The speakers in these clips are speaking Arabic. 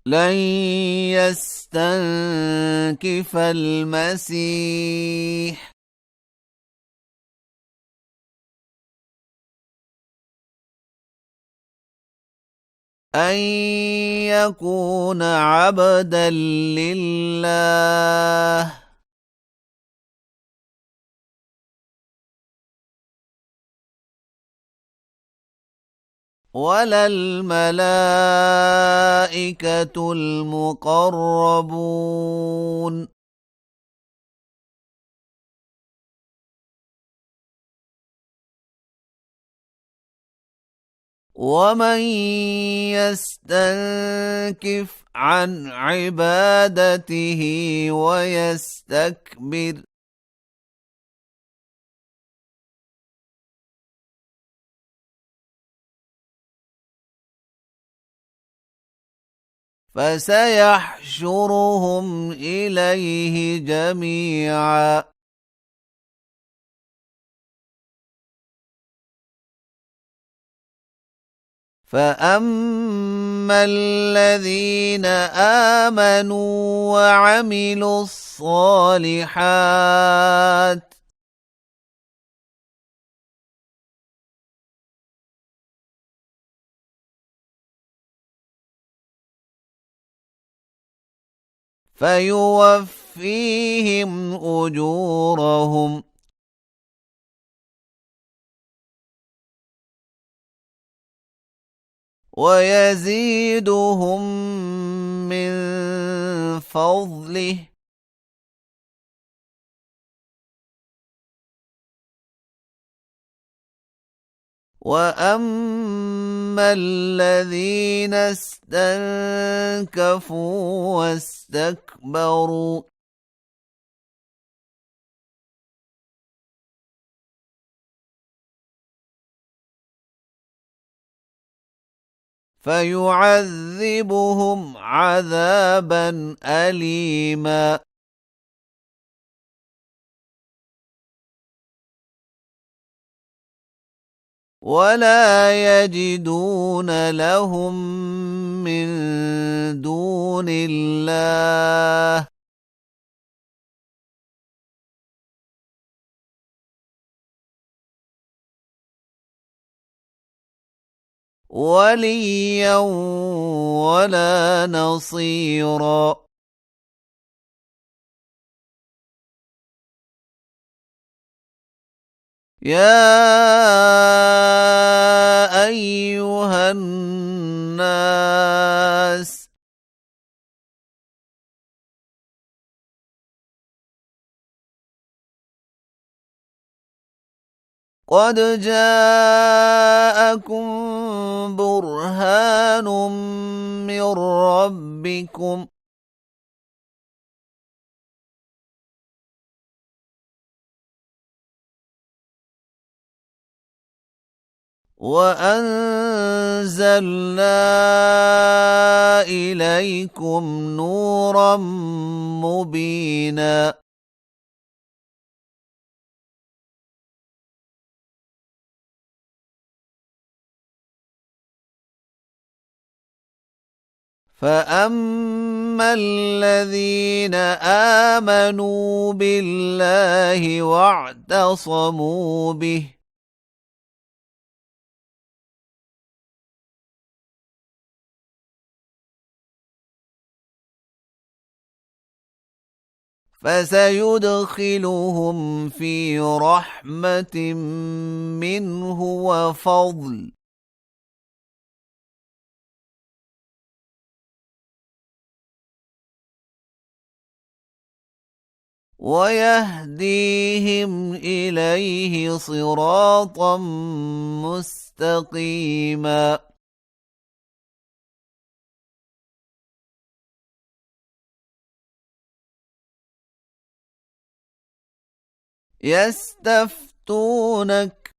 لن يستنكف المسيح أن يكون عبدا لله ولا الملائكة المقربون ومن يستنكف عن عبادته ويستكبر فسيحشرهم إليه جميعا فأما الذين آمنوا وعملوا الصالحات فيوفيهم أجورهم ويزيدهم من فضله وأما الذين استنكفوا واستكبروا فيعذبهم عذابا أليما ولا يجدون لهم من دون الله وليا ولا نصيرا يا أيها الناس قد جاءكم برهان من ربكم وأنزلنا إليكم نورا مبينا فأما الذين آمنوا بالله واعتصموا به فسيدخلهم في رحمة منه وفضل ويهديهم إليه صراطا مستقيما يستفتونك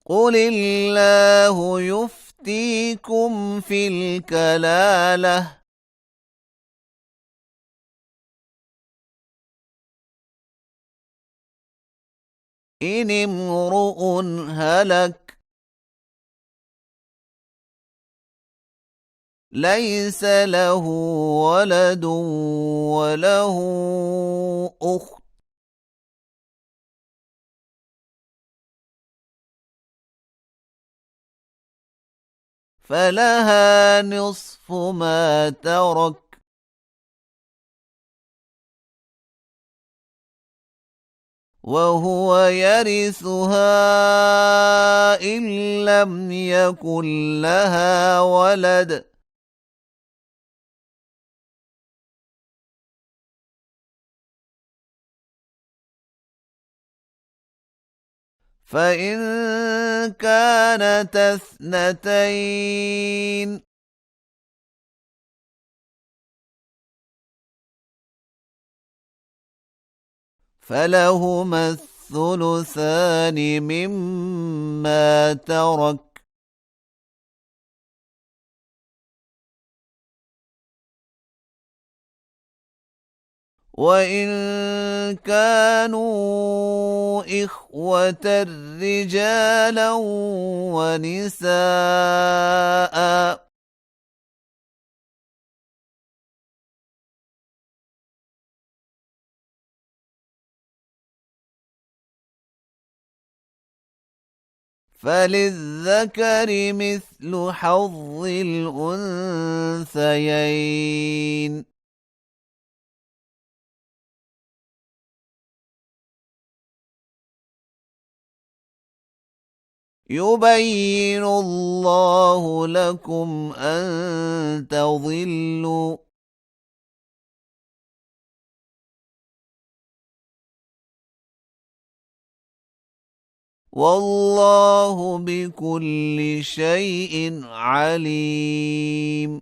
قل الله يفتيكم في الكلالة إن امرؤ هلك ليس له ولد وله أخت فلها نصف ما ترك وهو يرثها إن لم يكن لها ولد فإن كانتا اثنتين فلهما الثلثان مما ترك وإن كانوا إخوة رجالا ونساء فللذكر مثل حظ الأنثيين يبين الله لكم أن تضلوا والله بكل شيء عليم